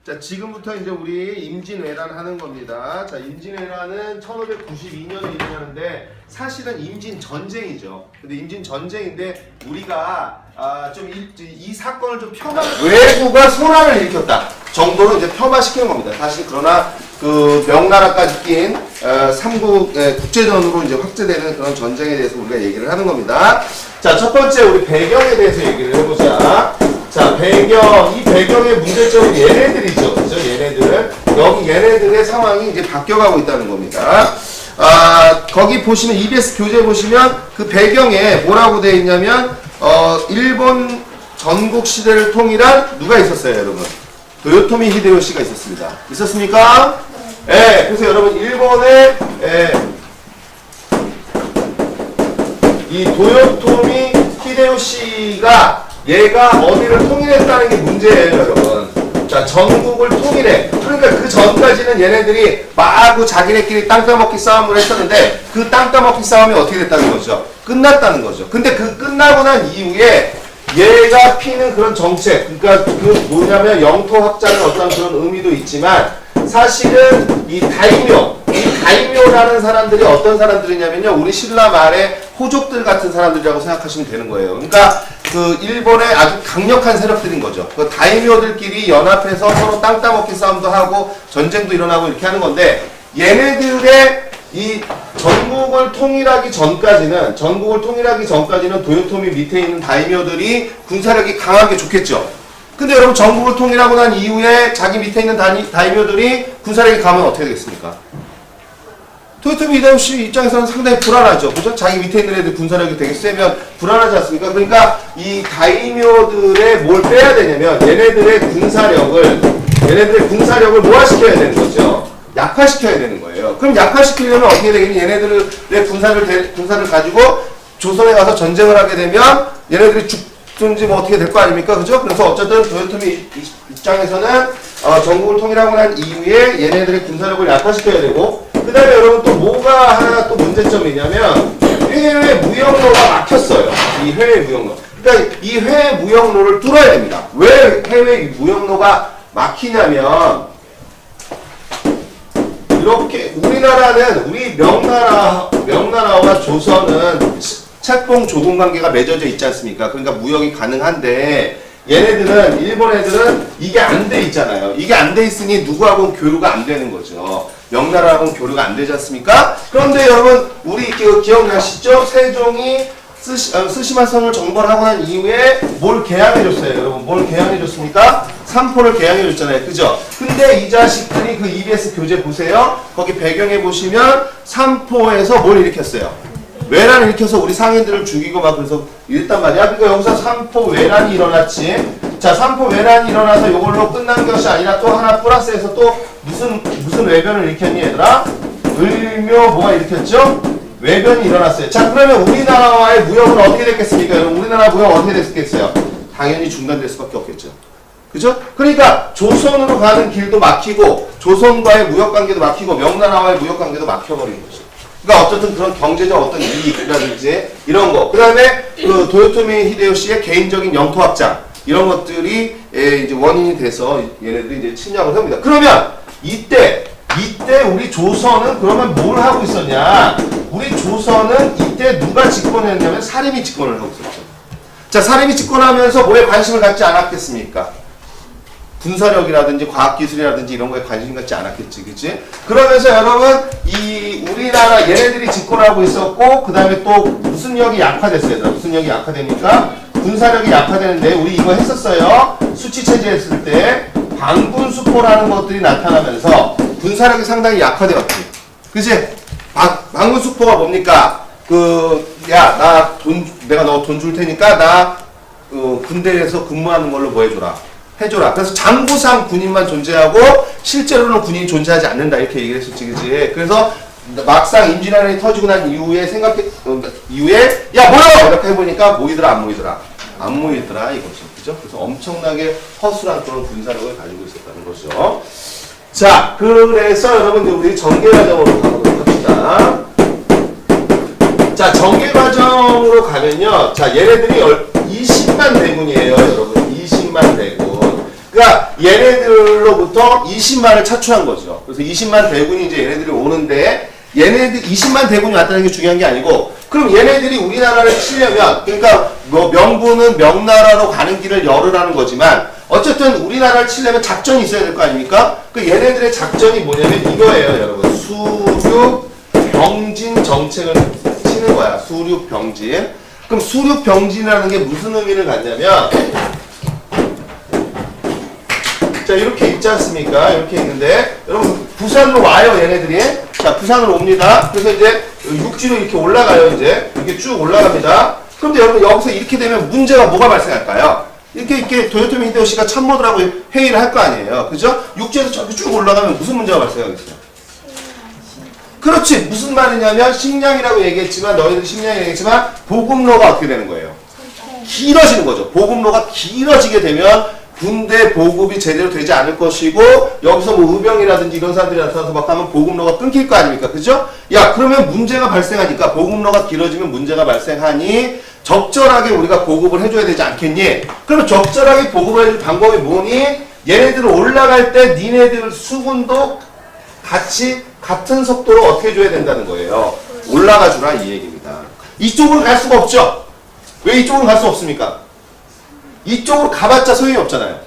자, 지금부터 이제 우리 임진왜란 하는 겁니다. 자, 임진왜란은 1592년에 일어나는데 사실은 임진전쟁이죠. 근데 임진전쟁인데 우리가 좀 이 사건을 좀 외구가 소란을 일으켰다 정도로 이제 폄하시키는 겁니다. 사실 그러나 그 명나라까지 낀 삼국 국제전으로 이제 확대되는 그런 전쟁에 대해서 우리가 얘기를 하는 겁니다. 자, 첫 번째 우리 배경에 대해서 얘기를 해보자. 자, 이 배경의 문제점은 얘네들이죠. 그죠? 얘네들. 여기 얘네들의 상황이 이제 바뀌어가고 있다는 겁니다. 거기 보시면, EBS 교재 보시면 그 배경에 뭐라고 되어 있냐면, 일본 전국 시대를 통일한 누가 있었어요, 여러분? 도요토미 히데요시가 있었습니다. 있었습니까? 예, 그래서 여러분, 일본의, 이 도요토미 히데요시가 얘가 어디를 통일했다는 게 문제예요, 여러분. 자, 전국을 통일해. 그러니까 그 전까지는 얘네들이 마구 자기네끼리 땅 따먹기 싸움을 했었는데 그 땅 따먹기 싸움이 어떻게 됐다는 거죠? 끝났다는 거죠. 근데 그 끝나고 난 이후에 얘가 피는 그런 정책, 그러니까 그 뭐냐면 영토 확장의 어떤 그런 의미도 있지만 사실은 이 다이묘라는 사람들이 어떤 사람들이냐면요, 우리 신라 말의 호족들 같은 사람들이라고 생각하시면 되는 거예요. 그러니까 그 일본의 아주 강력한 세력들인 거죠. 그 다이묘들끼리 연합해서 서로 땅 따먹기 싸움도 하고 전쟁도 일어나고 이렇게 하는 건데, 얘네들의 이 전국을 통일하기 전까지는 도요토미 밑에 있는 다이묘들이 군사력이 강하게 좋겠죠. 근데 여러분, 전국을 통일하고 난 이후에 자기 밑에 있는 다이묘들이 군사력이 강하면 어떻게 되겠습니까? 도요토미 히데요시 입장에서는 상당히 불안하죠. 그죠? 자기 밑에 있는 애들 군사력이 되게 세면 불안하지 않습니까? 그러니까 이 다이묘들의 뭘 빼야 되냐면 얘네들의 군사력을 뭐화시켜야 되는 거죠? 약화시켜야 되는 거예요. 그럼 약화시키려면 어떻게 되겠니? 얘네들의 군사를 가지고 조선에 가서 전쟁을 하게 되면 얘네들이 죽든지 뭐 어떻게 될 거 아닙니까? 그죠? 그래서 어쨌든 도요토미 입장에서는 전국을 통일하고 난 이후에 얘네들의 군사력을 약화시켜야 되고, 그 다음에 여러분 또 뭐가 하나 또 문제점이 있냐면 해외 무역로가 막혔어요. 이 해외 무역로. 그러니까 이 해외 무역로를 뚫어야 됩니다. 왜 해외 무역로가 막히냐면, 이렇게 우리 명나라와 조선은 책봉 조공 관계가 맺어져 있지 않습니까? 그러니까 무역이 가능한데 얘네들은, 일본 애들은 이게 안 돼 있잖아요. 이게 안 돼 있으니 누구하고는 교류가 안 되는 거죠. 명나라하고는 교류가 안 되지 않습니까? 그런데 여러분, 우리 기억나시죠? 세종이 스시마성을 정벌하고 난 이후에 뭘 개항해줬어요, 여러분? 뭘 개항해줬습니까? 삼포를 개항해줬잖아요, 그죠? 근데 이 자식들이 그 EBS 교재 보세요. 거기 배경에 보시면 삼포에서 뭘 일으켰어요? 외란을 일으켜서 우리 상인들을 죽이고 막 그래서 이랬단 말이야. 그러니까 여기서 삼포 외란이 일어났지. 자, 삼포 외란이 일어나서 이걸로 끝난 것이 아니라 또 하나 플러스해서 또 무슨 외변을 일으켰니, 얘들아? 을묘 뭐가 일으켰죠? 외변이 일어났어요. 자, 그러면 우리나라와의 무역은 어떻게 됐겠습니까? 여러분, 우리나라 무역 어떻게 됐겠어요? 당연히 중단될 수밖에 없겠죠. 그죠? 그러니까 조선으로 가는 길도 막히고 조선과의 무역관계도 막히고 명나라와의 무역관계도 막혀버리는 거죠. 그러니까 어쨌든 그런 경제적 어떤 이익이라든지 이런 거, 그 다음에 그 도요토미 히데요시의 개인적인 영토 확장, 이런 것들이 이제 원인이 돼서 얘네들이 이제 침략을 합니다. 그러면 이때 우리 조선은 그러면 뭘 하고 있었냐? 우리 조선은 이때 누가 집권했냐면 사림이 집권을 하고 있었죠. 자, 사림이 집권하면서 뭐에 관심을 갖지 않았겠습니까? 군사력이라든지 과학기술이라든지 이런 거에 관심 갖지 않았겠지, 그치? 그러면서 여러분, 이 우리나라 얘네들이 집권하고 있었고, 그 다음에 또 무슨 력이 약화됐어요, 얘들아. 무슨 력이 약화되니까? 군사력이 약화되는데, 우리 이거 했었어요. 수치체제 했을 때, 방군수포라는 것들이 나타나면서 군사력이 상당히 약화되었지. 그치? 방군수포가 뭡니까? 내가 너 돈 줄 테니까, 군대에서 근무하는 걸로 뭐 해줘라. 그래서 장부상 군인만 존재하고 실제로는 군인이 존재하지 않는다, 이렇게 얘기를 했었지, 그치? 그래서 막상 임진왜란이 터지고 난 이후에 야, 모여! 이렇게 해보니까 모이더라, 안 모이더라? 안 모이더라, 이거죠. 그죠? 그래서 엄청나게 허술한 그런 군사력을 가지고 있었다는 거죠. 자, 그래서 여러분들 우리 전개과정으로 가보도록 합시다. 자, 전개과정으로 가면요. 자, 얘네들이 20만 대군이에요, 여러분. 20만 대군. 그 그러니까 얘네들로부터 20만을 차출한 거죠. 그래서 20만 대군이 이제 얘네들이 오는데 얘네들 20만 대군이 왔다는 게 중요한 게 아니고 그럼 얘네들이 우리나라를 치려면 그러니까 뭐 명분은 명나라로 가는 길을 열으라는 거지만 어쨌든 우리나라를 치려면 작전이 있어야 될 거 아닙니까? 그 얘네들의 작전이 뭐냐면 이거예요, 여러분. 수륙 병진 정책을 치는 거야. 수륙 병진. 그럼 수륙 병진이라는 게 무슨 의미를 갖냐면 자 이렇게 있지 않습니까? 이렇게 있는데 여러분 부산으로 와요, 얘네들이. 자 부산으로 옵니다. 그래서 이제 육지로 이렇게 올라가요. 이제 이렇게 쭉 올라갑니다. 그런데 여러분 여기서 이렇게 되면 문제가 뭐가 발생할까요? 이렇게 도요토미 히데요시가 참모들하고 회의를 할 거 아니에요. 그죠? 육지에서 저렇게 쭉 올라가면 무슨 문제가 발생하겠어요? 그렇지. 무슨 말이냐면 식량이라고 얘기했지만 너희들이 식량이라고 얘기했지만 보급로가 어떻게 되는 거예요? 길어지는 거죠. 보급로가 길어지게 되면 군대 보급이 제대로 되지 않을 것이고 여기서 뭐 의병이라든지 이런 사람들이 나타나서 막 하면 보급로가 끊길 거 아닙니까? 그죠? 야 그러면 문제가 발생하니까 보급로가 길어지면 문제가 발생하니 적절하게 우리가 보급을 해줘야 되지 않겠니? 그러면 적절하게 보급을 해줄 방법이 뭐니? 얘네들 올라갈 때 니네들 수군도 같이 같은 속도로 어떻게 해줘야 된다는 거예요. 올라가 주라 이 얘기입니다. 이쪽으로 갈 수가 없죠? 왜 이쪽으로 갈 수 없습니까? 이쪽으로 가봤자 소용이 없잖아요.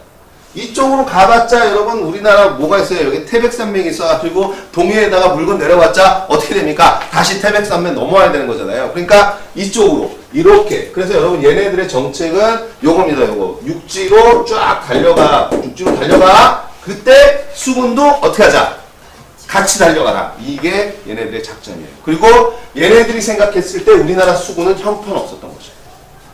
이쪽으로 가봤자 여러분 우리나라 뭐가 있어요? 여기 태백산맥이 있어가지고 동해에다가 물건 내려봤자 어떻게 됩니까? 다시 태백산맥 넘어와야 되는 거잖아요. 그러니까 이쪽으로 이렇게. 그래서 여러분 얘네들의 정책은 요겁니다. 요거 육지로 쫙 달려가. 육지로 달려가. 그때 수군도 어떻게 하자? 같이 달려가라. 이게 얘네들의 작전이에요. 그리고 얘네들이 생각했을 때 우리나라 수군은 형편없었던 거죠.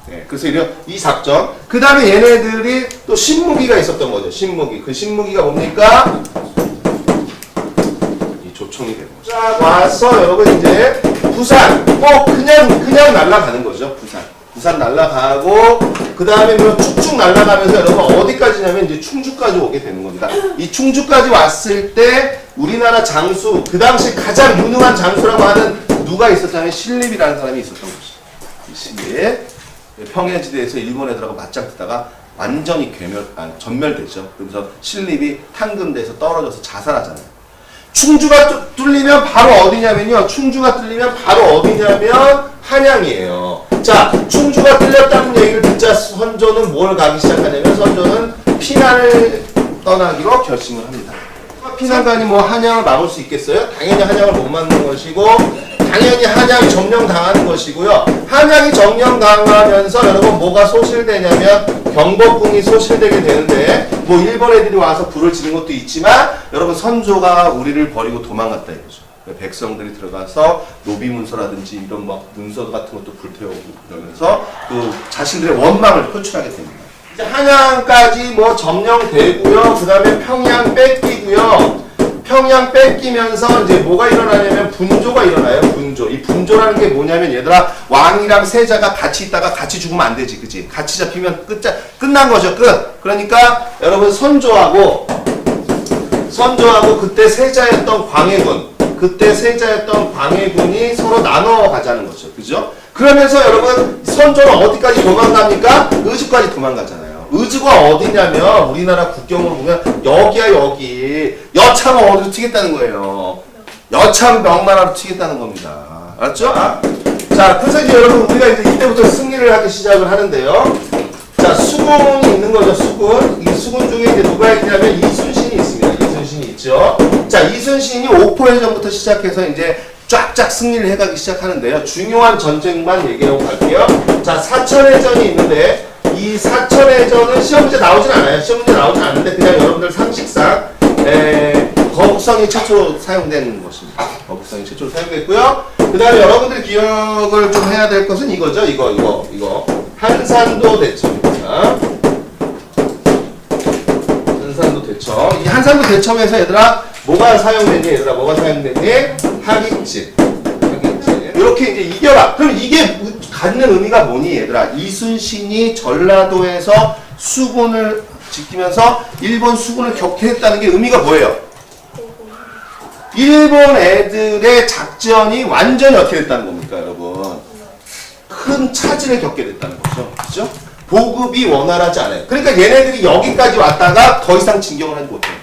네, 그래서 이 작전. 그 다음에 얘네들이 또 신무기가 있었던 거죠. 신무기. 그 신무기가 뭡니까? 이 조총이 되는 거죠. 자, 와서 여러분 이제 부산. 그냥 날아가는 거죠. 부산 날아가고, 그 다음에 뭐 쭉쭉 날아가면서 여러분 어디까지냐면 이제 충주까지 오게 되는 겁니다. 이 충주까지 왔을 때 우리나라 장수, 그 당시 가장 유능한 장수라고 하는 누가 있었다면 신립이라는 사람이 있었던 거죠. 이 신립. 평야지대에서 일본 애들하고 맞짱 뜨다가 완전히 전멸되죠. 그러면서 신립이 탄금대에서 떨어져서 자살하잖아요. 충주가 뚫리면 바로 어디냐면요. 충주가 뚫리면 바로 어디냐면 한양이에요. 자, 충주가 뚫렸다는 얘기를 듣자 선조는 뭘 가기 시작하냐면 선조는 피난을 떠나기로 결심을 합니다. 피난관이 뭐 한양을 막을 수 있겠어요? 당연히 한양을 못 막는 것이고 당연히 한양이 점령당하는 것이고요. 한양이 점령당하면서 여러분 뭐가 소실되냐면 경복궁이 소실되게 되는데 뭐 일본 애들이 와서 불을 지른 것도 있지만 여러분 선조가 우리를 버리고 도망갔다 이거죠. 백성들이 들어가서 노비문서라든지 이런 막 문서 같은 것도 불태우고 그러면서 그 자신들의 원망을 표출하게 됩니다. 이제 한양까지 뭐 점령되고요. 그 다음에 평양 뺏기고요. 평양 뺏기면서 이제 뭐가 일어나냐면 분조가 일어나요. 분조. 이 분조라는 게 뭐냐면 얘들아 왕이랑 세자가 같이 있다가 같이 죽으면 안 되지, 그치? 같이 잡히면 끝난 거죠. 끝. 그러니까 여러분 선조하고 그때 세자였던 광해군이 서로 나눠 가자는 거죠. 그죠? 그러면서 여러분 선조는 어디까지 도망갑니까? 의주까지 도망가잖아요. 의주가 어디냐면 우리나라 국경으로 보면 여기야 여기. 여참은 어디로 튀겠다는 거예요. 여참 명나라로 튀겠다는 겁니다. 알았죠? 자, 그래서 이제 여러분 우리가 이제 이때부터 승리를 하기 시작을 하는데요. 자, 수군이 있는 거죠. 수군. 이 수군 중에 이제 누가 있냐면 이순신이 있습니다. 이순신이 있죠. 자, 이순신이 오포해전부터 시작해서 이제 쫙쫙 승리를 해가기 시작하는데요. 중요한 전쟁만 얘기하고 갈게요. 자, 사천해전이 있는데 이 사천해전은 시험 문제 나오진 않아요. 시험 문제 나오진 않는데 그냥 여러분들 상식상 거북성이 최초로 사용된 것입니다. 거북성이 최초로 사용됐고요. 그 다음에 여러분들이 기억을 좀 해야 될 것은 이거죠. 이거. 한산도 대첩입니다. 한산도 대첩. 이 한산도 대첩에서 얘들아 뭐가 사용됐니? 하깃진. 이렇게 이제 이겨라. 그럼 이게 갖는 의미가 뭐니 얘들아? 이순신이 전라도에서 수군을 지키면서 일본 수군을 격퇴했다는 게 의미가 뭐예요? 일본 애들의 작전이 완전히 어떻게 됐다는 겁니까 여러분? 큰 차질을 겪게 됐다는 거죠. 그죠? 보급이 원활하지 않아요. 그러니까 얘네들이 여기까지 왔다가 더 이상 진격을 하지 못해요.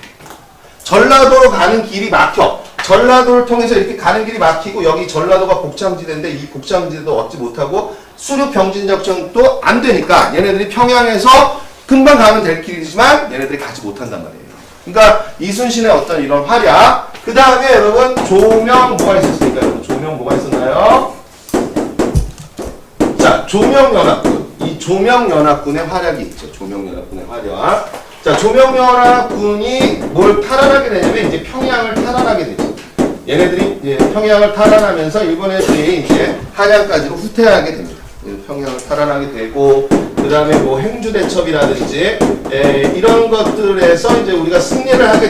전라도로 가는 길이 막혀. 전라도를 통해서 이렇게 가는 길이 막히고 여기 전라도가 복창지대인데 이 복창지대도 얻지 못하고 수륙 병진 작전도 안 되니까 얘네들이 평양에서 금방 가면 될 길이지만 얘네들이 가지 못한단 말이에요. 그러니까 이순신의 어떤 이런 활약, 그 다음에 여러분 조명 뭐가 있었습니까? 여러분 조명 뭐가 있었나요? 자, 조명연합군. 이 조명연합군의 활약이 있죠. 조명연합군의 활약. 자, 조명연합군이 뭘 탈환하게 되냐면 이제 평양을 탈환하게 되죠. 얘네들이 이제 평양을 탈환하면서 일본 애들이 이제 한양까지로 후퇴하게 됩니다. 평양을 탈환하게 되고, 그 다음에 뭐 행주대첩이라든지 이런 것들에서 이제 우리가 승리를 하게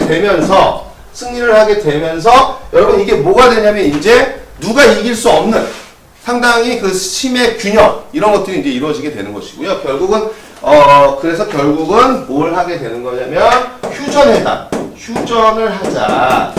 되면서 여러분 이게 뭐가 되냐면 이제 누가 이길 수 없는 상당히 그 힘의 균형 이런 것들이 이제 이루어지게 되는 것이고요. 결국은 그래서 결국은 뭘 하게 되는 거냐면 휴전을 하자.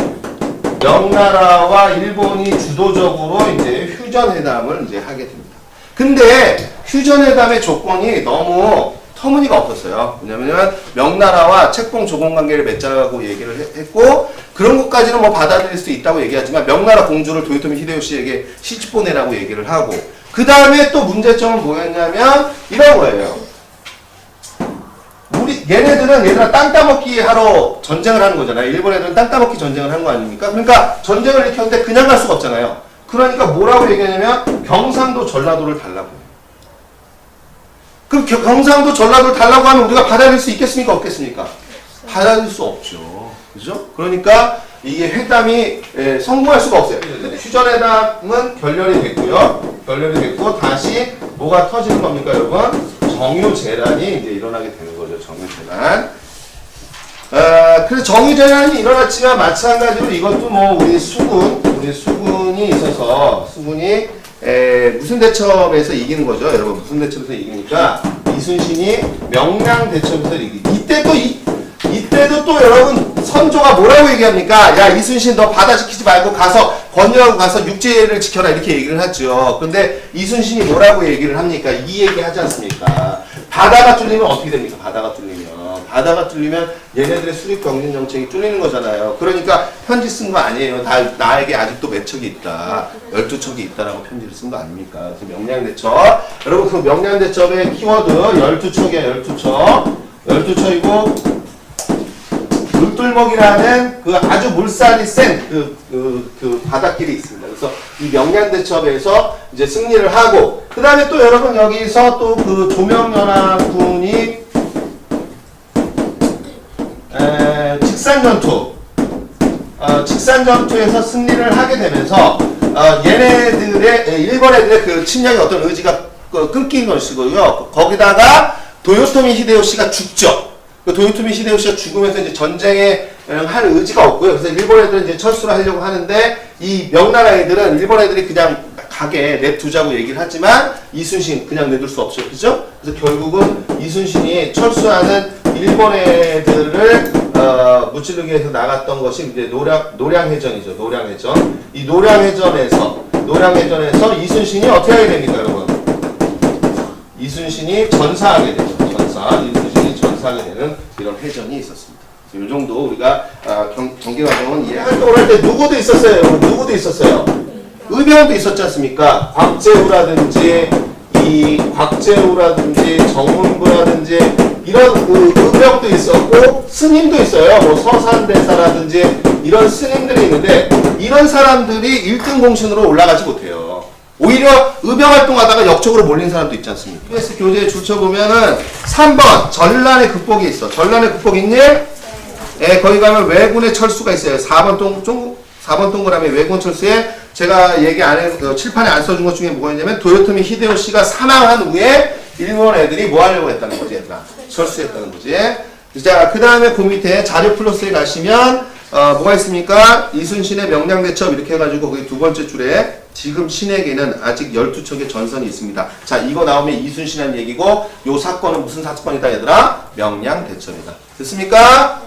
명나라와 일본이 주도적으로 이제 휴전회담을 이제 하게 됩니다. 근데 휴전회담의 조건이 너무 터무니가 없었어요. 왜냐면 명나라와 책봉 조공 관계를 맺자고 얘기를 했고, 그런 것까지는 뭐 받아들일 수 있다고 얘기하지만 명나라 공주를 도요토미 히데요시에게 시집 보내라고 얘기를 하고, 그 다음에 또 문제점은 뭐였냐면 이런 거예요. 얘네들은 땅 따먹기 하러 전쟁을 하는 거잖아요. 일본 애들은 땅 따먹기 전쟁을 하는 거 아닙니까? 그러니까 전쟁을 일으켰는데 그냥 갈 수가 없잖아요. 그러니까 뭐라고 얘기하냐면 경상도 전라도를 달라고 해요. 그럼 경상도 전라도를 달라고 하면 우리가 받아들일 수 있겠습니까? 없겠습니까? 받아들일 수 없죠. 그죠? 그러니까 이게 회담이 성공할 수가 없어요. 휴전회담은 결렬이 됐고요. 결렬이 됐고 다시 뭐가 터지는 겁니까, 여러분? 정유재란이 이제 일어나게 되는 거죠. 정유재란. 그래서 정유재란이 일어났지만 마찬가지로 이것도 뭐 우리 수군이 있어서 수군이 무슨 대첩에서 이기는 거죠. 여러분 무슨 대첩에서 이기니까 이순신이 명량 대첩에서 이기고, 이때도 또 여러분 선조가 뭐라고 얘기합니까? 야, 이순신 너 바다 지키지 말고 가서 건너하고 가서 육지를 지켜라 이렇게 얘기를 하죠. 근데 이순신이 뭐라고 얘기를 합니까? 이 얘기 하지 않습니까? 바다가 뚫리면 어떻게 됩니까? 바다가 뚫리면 얘네들의 수립 경진 정책이 뚫리는 거잖아요. 그러니까 편지 쓴 거 아니에요. 나에게 아직도 몇 척이 있다. 12척이 있다라고 편지를 쓴 거 아닙니까? 그래서 명량대첩. 여러분 그 명량대첩의 키워드 12척이야. 12척이고 물뚫먹이라는 그 아주 물살이 센 그 바닷길이 있습니다. 그래서 이 명량대첩에서 이제 승리를 하고, 그 다음에 또 여러분 여기서 또 그 조명연합군이 직산전투에서 승리를 하게 되면서 일본 애들의 그 침략의 어떤 의지가 끊긴 것이고요. 거기다가 도요토미 히데요시가 죽죠. 그 도요토미 히데요시가 죽으면서 이제 전쟁에 할 의지가 없고요. 그래서 일본 애들은 이제 철수를 하려고 하는데, 이 명나라 애들은 일본 애들이 그냥 가게 냅두자고 얘기를 하지만 이순신 그냥 내둘 수 없죠. 그죠? 그래서 결국은 이순신이 철수하는 일본 애들을 무찌르기 위해서 나갔던 것이 이제 노량해전이죠. 노량해전. 이 노량해전에서 이순신이 어떻게 하게 됩니까, 여러분? 이순신이 전사하게 되죠. 이순신이 전사하게 되는 이런 해전이 있었습니다. 이 정도 우리가 경기 과정은 활동을 할 때 누구도 있었어요. 의병도 있었지 않습니까? 곽재우라든지 정문부라든지 이런 의병도 있었고 스님도 있어요. 뭐 서산대사라든지 이런 스님들이 있는데, 이런 사람들이 1등 공신으로 올라가지 못해요. 오히려 의병 활동하다가 역적으로 몰린 사람도 있지 않습니까? PS 교재에 줄쳐보면은 3번 전란의 극복이 있어. 전란의 극복 있니? 네, 거기 가면 왜군의 철수가 있어요. 4번 동그라미 왜군 철수에 제가 얘기 안 해서 칠판에 안 써준 것 중에 뭐가 있냐면 도요토미 히데요시가 사망한 후에 일본 애들이 뭐 하려고 했다는 거지, 얘들아? 철수했다는 거지. 자, 그 다음에 그 밑에 자료 플러스에 가시면 뭐가 있습니까? 이순신의 명량대첩 이렇게 해가지고 거기 두 번째 줄에 지금 신에게는 아직 12척의 전선이 있습니다. 자, 이거 나오면 이순신이라는 얘기고, 요 사건은 무슨 사건이다, 얘들아? 명량대첩이다. 됐습니까?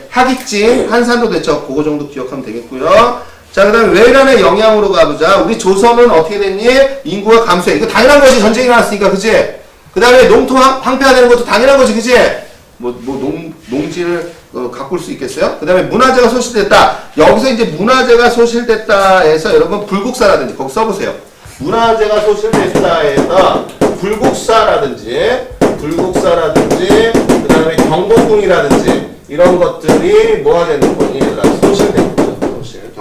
하깃진, 한산도 대첩, 그거 정도 기억하면 되겠고요. 자, 그 다음에 외란의 영향으로 가보자. 우리 조선은 어떻게 됐니? 인구가 감소해. 이거 당연한 거지. 전쟁이 나왔으니까, 그치? 그 다음에 농토 황폐화되는 것도 당연한 거지, 그치? 농지를 가꿀 수 있겠어요? 그 다음에 문화재가 소실됐다. 여기서 이제 문화재가 소실됐다 해서 여러분 불국사라든지 거기 써보세요. 문화재가 소실됐다 해서 불국사라든지 그 다음에 경복궁이라든지 이런 것들이 뭐가 되는 거니? 소실된 거죠. 소실.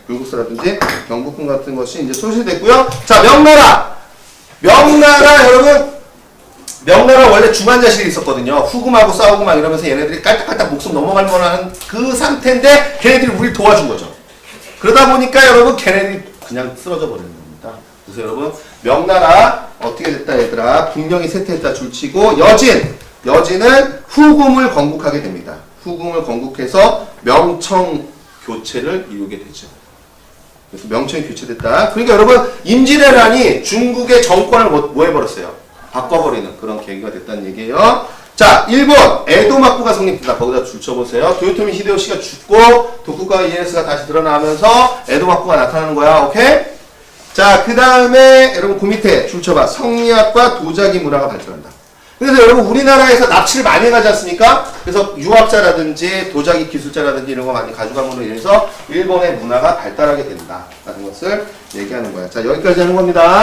불국사라든지 경복궁 같은 것이 이제 소실됐고요. 자, 명나라 여러분, 명나라 원래 중환자실이 있었거든요. 후금하고 싸우고 막 이러면서 얘네들이 깔딱깔딱 목숨 넘어갈 만한 그 상태인데 걔네들이 우리를 도와준 거죠. 그러다 보니까 여러분 걔네들이 그냥 쓰러져 버리는 겁니다. 그래서 여러분 명나라 어떻게 됐다 얘들아, 국령이 쇠퇴했다 줄치고 여진은 후금을 건국하게 됩니다. 후금을 건국해서 명청 교체를 이루게 되죠. 그래서 명청이 교체됐다. 그러니까 여러분 임진왜란이 중국의 정권을 뭐 해버렸어요? 바꿔버리는 그런 계기가 됐다는 얘기예요. 자, 일본 에도막부가 성립됐다. 거기다 줄쳐보세요. 도요토미 히데요시가 죽고 도쿠가와 이에야스가 다시 드러나면서 에도막부가 나타나는 거야. 오케이? 자, 그 다음에 여러분 그 밑에 줄쳐봐. 성리학과 도자기 문화가 발전한다. 그래서 여러분 우리나라에서 납치를 많이 가지 않습니까? 그래서 유학자라든지 도자기 기술자라든지 이런 거 많이 가져감으로 인해서 일본의 문화가 발달하게 된다 라는 것을 얘기하는 거야. 자, 여기까지 하는 겁니다.